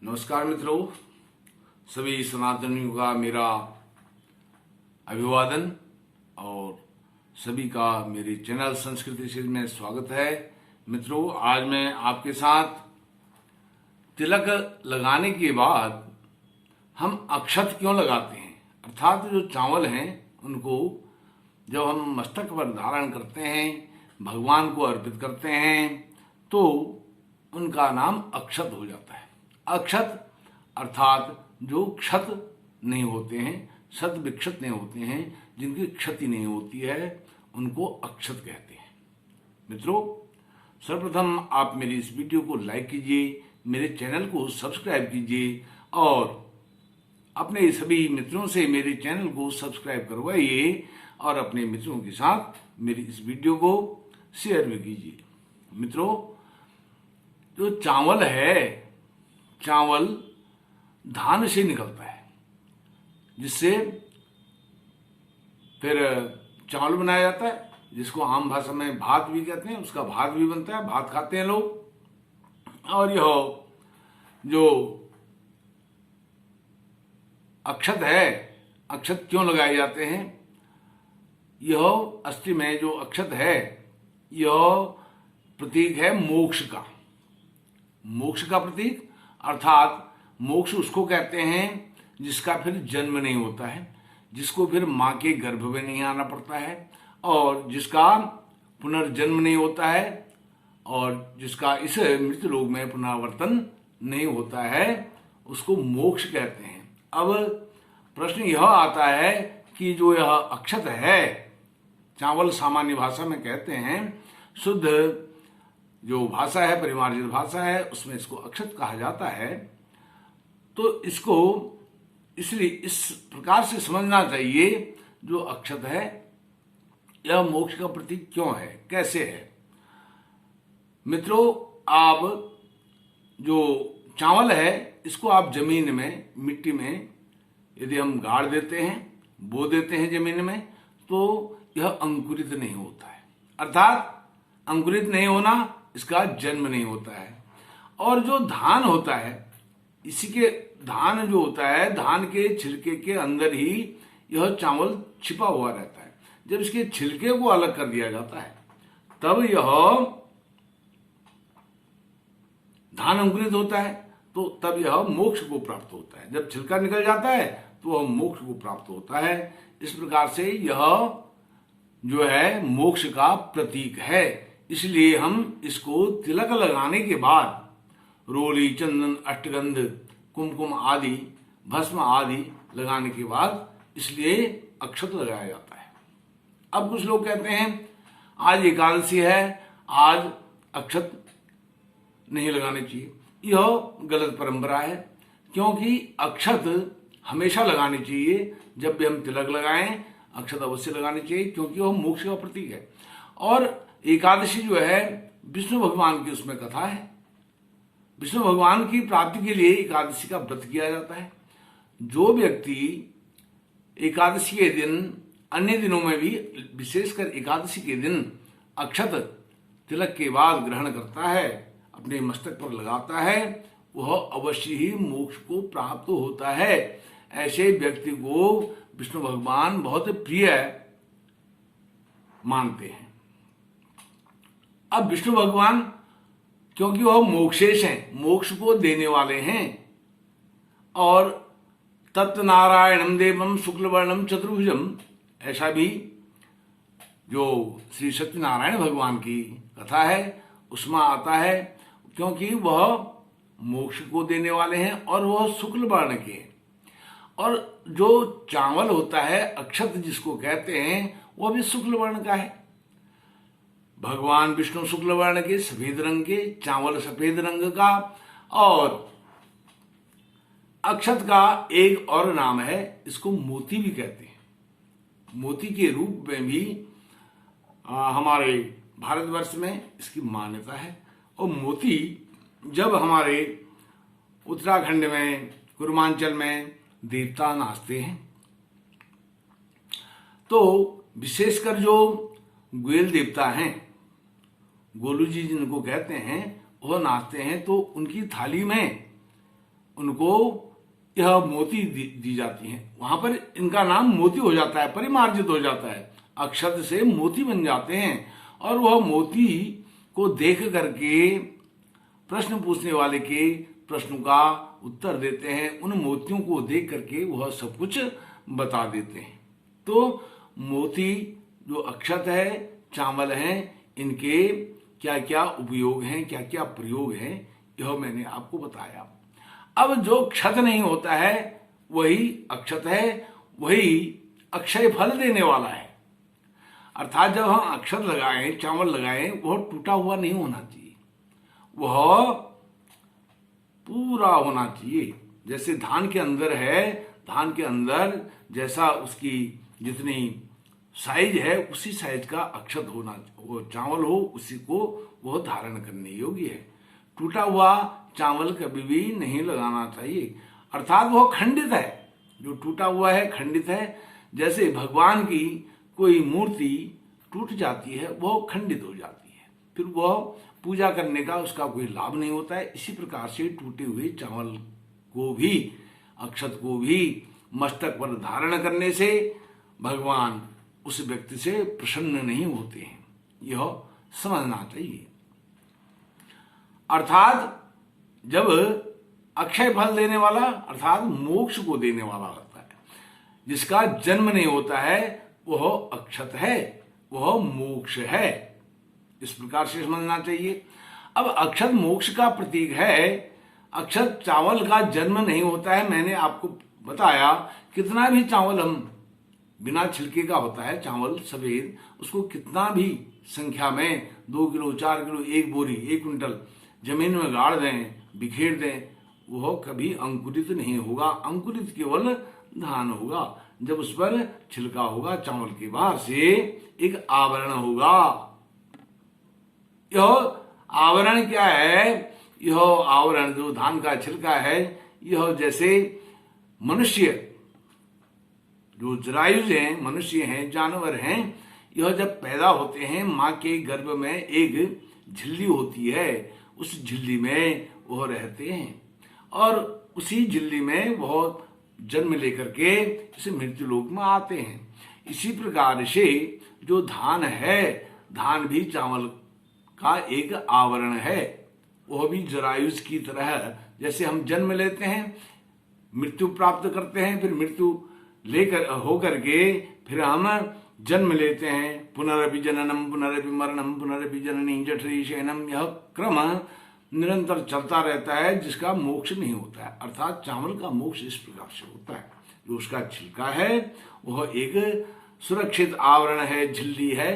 नमस्कार मित्रों, सभी सनातनियों का मेरा अभिवादन और सभी का मेरे चैनल संस्कृति से में स्वागत है। मित्रों, आज मैं आपके साथ तिलक लगाने के बाद हम अक्षत क्यों लगाते हैं, अर्थात जो चावल हैं उनको जब हम मस्तक पर धारण करते हैं, भगवान को अर्पित करते हैं, तो उनका नाम अक्षत हो जाता है। अक्षत अर्थात जो क्षत नहीं होते हैं, शत विक्षत नहीं होते हैं, जिनकी क्षति नहीं होती है, उनको अक्षत कहते हैं। मित्रों, सर्वप्रथम आप मेरी इस वीडियो को लाइक कीजिए, मेरे चैनल को सब्सक्राइब कीजिए और अपने सभी मित्रों से मेरे चैनल को सब्सक्राइब करवाइए और अपने मित्रों के साथ मेरी इस वीडियो को शेयर भी कीजिए। मित्रों, जो चावल है, चावल धान से निकलता है, जिससे फिर चावल बनाया जाता है, जिसको आम भाषा में भात भी कहते हैं। उसका भात भी बनता है, भात खाते हैं लोग। और यह जो अक्षत है, अक्षत क्यों लगाए जाते हैं? यह अस्थि में जो अक्षत है, यह प्रतीक है मोक्ष का, मोक्ष का प्रतीक। अर्थात मोक्ष उसको कहते हैं जिसका फिर जन्म नहीं होता है, जिसको फिर मां के गर्भ में नहीं आना पड़ता है, और जिसका पुनर्जन्म नहीं होता है, और जिसका इस मृत्यु लोक में पुनरावर्तन नहीं होता है, उसको मोक्ष कहते हैं। अब प्रश्न यह आता है कि जो यह अक्षत है, चावल सामान्य भाषा में कहते हैं, शुद्ध जो भाषा है, परिमार्जित भाषा है, उसमें इसको अक्षत कहा जाता है। तो इसको इसलिए इस प्रकार से समझना चाहिए, जो अक्षत है यह मोक्ष का प्रतीक क्यों है, कैसे है। मित्रों, आप जो चावल है, इसको आप जमीन में, मिट्टी में यदि हम गाड़ देते हैं, बो देते हैं जमीन में, तो यह अंकुरित नहीं होता है। अर्थात अंकुरित नहीं होना, इसका जन्म नहीं होता है। और जो धान होता है, इसी के धान जो होता है, धान के छिलके के अंदर ही यह चावल छिपा हुआ रहता है। जब इसके छिलके को अलग कर दिया जाता है, तब यह धान अंकुरित होता है, तो तब यह मोक्ष को प्राप्त होता है। जब छिलका निकल जाता है तो वह मोक्ष को प्राप्त होता है। इस प्रकार से यह जो है मोक्ष का प्रतीक है। इसलिए हम इसको तिलक लगाने के बाद रोली, चंदन, अष्टगंध, कुमकुम आदि, भस्म आदि लगाने के बाद इसलिए अक्षत लगाया जाता है। अब कुछ लोग कहते हैं आज एकादशी है, आज अक्षत नहीं लगाने चाहिए। यह गलत परंपरा है, क्योंकि अक्षत हमेशा लगानी चाहिए। जब भी हम तिलक लगाएं, अक्षत अवश्य लगानी चाहिए, क्योंकि वह मोक्ष का प्रतीक है। और एकादशी जो है, विष्णु भगवान की उसमें कथा है। विष्णु भगवान की प्राप्ति के लिए एकादशी का व्रत किया जाता है। जो व्यक्ति एकादशी के दिन, अन्य दिनों में भी, विशेषकर एकादशी के दिन अक्षत तिलक के बाद ग्रहण करता है, अपने मस्तक पर लगाता है, वह अवश्य ही मोक्ष को प्राप्त होता है। ऐसे व्यक्ति को विष्णु भगवान बहुत प्रिय मानते हैं। अब विष्णु भगवान, क्योंकि वह मोक्षेश हैं, मोक्ष को देने वाले हैं, और तत्नारायणम देवम शुक्लवर्णम चतुर्भुजम, ऐसा भी जो श्री सत्यनारायण भगवान की कथा है उसमें आता है, क्योंकि वह मोक्ष को देने वाले हैं और वह शुक्ल वर्ण के। और जो चावल होता है, अक्षत जिसको कहते हैं, वह भी शुक्ल वर्ण का है। भगवान विष्णु शुक्ल वर्ण के, सफेद रंग के, चावल सफेद रंग का। और अक्षत का एक और नाम है, इसको मोती भी कहते हैं। मोती के रूप में भी हमारे भारतवर्ष में इसकी मान्यता है। और मोती जब हमारे उत्तराखंड में, कुर्मांचल में देवता नाचते हैं, तो विशेषकर जो ग्वेल देवता हैं, गोलू जी जिनको कहते हैं, वह नाचते हैं, तो उनकी थाली में उनको यह मोती दी जाती हैं। वहां पर इनका नाम मोती हो जाता है, परिमार्जित हो जाता है, अक्षत से मोती बन जाते हैं। और वह मोती को देख करके प्रश्न पूछने वाले के प्रश्न का उत्तर देते हैं। उन मोतियों को देख करके वह सब कुछ बता देते हैं। तो मोती जो अक्षत है, चावल हैं, इनके क्या क्या उपयोग हैं, क्या क्या प्रयोग हैं, यह मैंने आपको बताया। अब जो क्षत नहीं होता है वही अक्षत है, वही अक्षय फल देने वाला है। अर्थात जब हम अक्षत लगाएं, चावल लगाएं, वह टूटा हुआ नहीं होना चाहिए, वह पूरा होना चाहिए। जैसे धान के अंदर है, धान के अंदर जैसा उसकी जितनी साइज है उसी साइज का अक्षत होना, वो चावल हो उसी को वह धारण करने योग्य है। टूटा हुआ चावल कभी भी नहीं लगाना चाहिए, अर्थात वह खंडित है। जो टूटा हुआ है खंडित है। जैसे भगवान की कोई मूर्ति टूट जाती है, वह खंडित हो जाती है, फिर वह पूजा करने का उसका कोई लाभ नहीं होता है। इसी प्रकार से टूटे हुए चावल को भी, अक्षत को भी मस्तक पर धारण करने से भगवान उस व्यक्ति से प्रसन्न नहीं होते हैं, यह समझना चाहिए। अर्थात जब अक्षय फल देने वाला अर्थात मोक्ष को देने वाला होता है, जिसका जन्म नहीं होता है, वह अक्षत है, वह मोक्ष है, इस प्रकार से समझना चाहिए। अब अक्षत मोक्ष का प्रतीक है। अक्षत चावल का जन्म नहीं होता है, मैंने आपको बताया। कितना भी चावल हम, बिना छिलके का होता है चावल सफेद, उसको कितना भी संख्या में 2 किलो 4 किलो 1 बोरी 1 कुंटल जमीन में गाड़ दें, बिखेर दें, वह कभी अंकुरित नहीं होगा। अंकुरित केवल धान होगा जब उस पर छिलका होगा, चावल के बाहर से एक आवरण होगा। यह आवरण क्या है? यह आवरण जो धान का छिलका है, यह जैसे मनुष्य जो जरायुज हैं, मनुष्य हैं, जानवर हैं, यह जब पैदा होते हैं मां के गर्भ में एक झिल्ली होती है, उस झिल्ली में वह रहते हैं और उसी झिल्ली में वह जन्म लेकर के इस मृत्यु लोक में आते हैं। इसी प्रकार से जो धान है, धान भी चावल का एक आवरण है, वह भी जरायुज की तरह, जैसे हम जन्म लेते हैं, मृत्यु प्राप्त करते हैं, फिर मृत्यु लेकर होकर के फिर हम जन्म लेते हैं। पुनरपि जननम पुनरपि मरणम पुनरपि जननी जठरी शयनम, यह क्रम निरंतर चलता रहता है, जिसका मोक्ष नहीं होता है। अर्थात चावल का मोक्ष इस प्रकार से होता है, जो उसका छिलका है वह एक सुरक्षित आवरण है, झिल्ली है,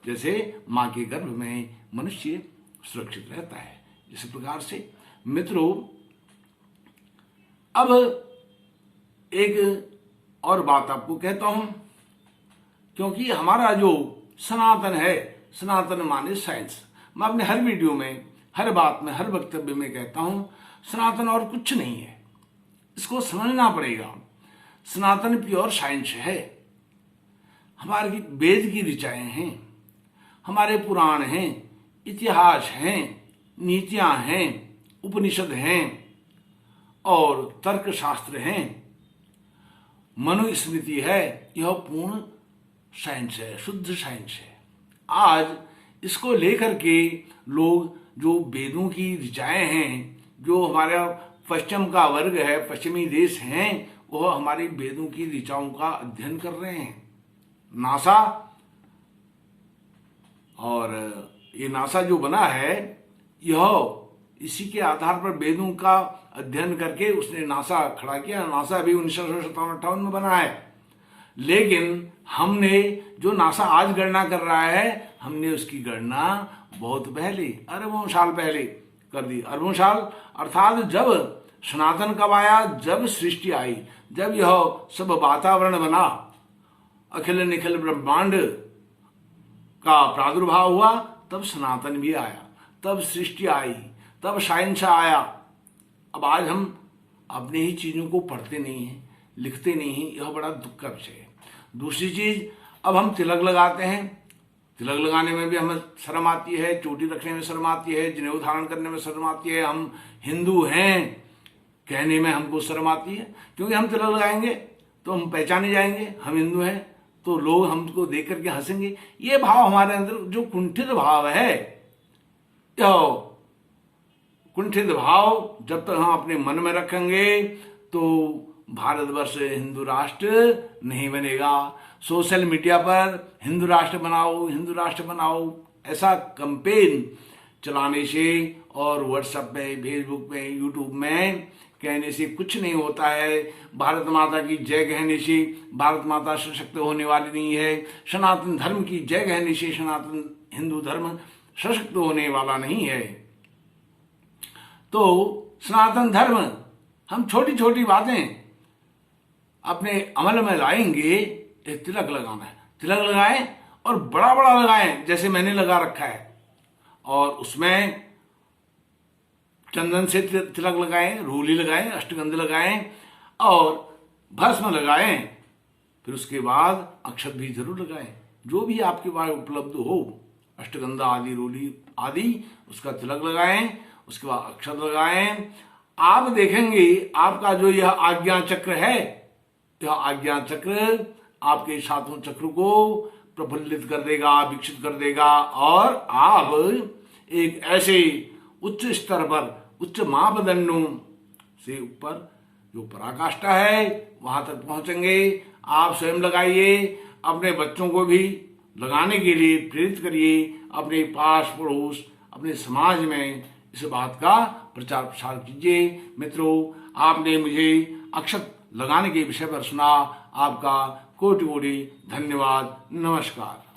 जैसे मां के गर्भ में मनुष्य सुरक्षित रहता है। इस प्रकार से मित्रों, अब एक और बात आपको कहता हूं, क्योंकि हमारा जो सनातन है, सनातन माने साइंस, मैं अपने हर वीडियो में, हर बात में, हर वक्तव्य में कहता हूं, सनातन और कुछ नहीं है, इसको समझना पड़ेगा। सनातन प्योर साइंस है। हमारी वेद की ऋचाएं हैं, हमारे पुराण हैं, इतिहास हैं, नीतियां हैं, उपनिषद हैं और तर्क शास्त्र हैं, मनुस्मृति है, यह पूर्ण साइंस है, शुद्ध साइंस है। आज इसको लेकर के लोग जो वेदों की ऋचाएं हैं, जो हमारा पश्चिम का वर्ग है, पश्चिमी देश हैं, वह हमारी वेदों की ऋचाओं का अध्ययन कर रहे हैं। नासा, और ये नासा जो बना है, यह इसी के आधार पर वेदों का अध्ययन करके उसने नासा खड़ा किया। नासा भी 1957-58 में बना है, लेकिन हमने जो नासा आज गणना कर रहा है, हमने उसकी गणना बहुत पहले, अरबों साल पहले कर दी। अरबों साल अर्थात जब सनातन कब आया, जब सृष्टि आई, जब यह सब वातावरण बना, अखिल निखिल ब्रह्मांड का प्रादुर्भाव हुआ, तब सनातन भी आया, तब सृष्टि आई, तब साइंस आया। अब आज हम अपनी ही चीजों को पढ़ते नहीं हैं, लिखते नहीं हैं, यह बड़ा दुख का विषय है। दूसरी चीज, अब हम तिलक लगाते हैं, तिलक लगाने में भी हमें शर्म आती है, चोटी रखने में शर्म आती है, जनेऊ धारण करने में शर्म आती है। हम हिंदू हैं, कहने में हमको शर्म आती है, क्योंकि हम तिलक लगाएंगे तो हम पहचाने जाएंगे हम हिंदू हैं, तो लोग हमको देख करके हंसेंगे। ये भाव हमारे अंदर जो कुंठित भाव है, यह कुंठित भाव जब तक हम अपने मन में रखेंगे तो भारतवर्ष हिंदू राष्ट्र नहीं बनेगा। सोशल मीडिया पर हिंदू राष्ट्र बनाओ, हिंदू राष्ट्र बनाओ, ऐसा कैंपेन चलाने से और व्हाट्सएप में, फेसबुक में, यूट्यूब में कहने से कुछ नहीं होता है। भारत माता की जय कहने से भारत माता सशक्त होने वाली नहीं है। सनातन धर्म की जय कहने से सनातन हिंदू धर्म सशक्त होने वाला नहीं है। तो सनातन धर्म, हम छोटी छोटी बातें अपने अमल में लाएंगे। एक तिलक लगाना है, तिलक लगाएं और बड़ा बड़ा लगाएं, जैसे मैंने लगा रखा है, और उसमें चंदन से तिलक लगाएं, रोली लगाएं, अष्टगंध लगाएं और भस्म लगाएं। फिर उसके बाद अक्षत भी जरूर लगाएं, जो भी आपके पास उपलब्ध हो, अष्टगंधा आदि, रोली आदि, उसका तिलक लगाएं। उसके बाद अक्षत लगाएं। आप देखेंगे आपका जो यह आज्ञा चक्र है, यह आज्ञा चक्र आपके सातों चक्र को प्रफुल्लित कर देगा, विकसित कर देगा, और आप एक ऐसे उच्च स्तर पर, उच्च मापदंडों से ऊपर जो पराकाष्ठा है वहां तक पहुंचेंगे। आप स्वयं लगाइए, अपने बच्चों को भी लगाने के लिए प्रेरित करिए, अपने पास पड़ोस, अपने समाज में इस बात का प्रचार प्रसार कीजिए। मित्रों, आपने मुझे अक्षत लगाने के विषय पर सुना, आपका कोटि कोटि धन्यवाद। नमस्कार।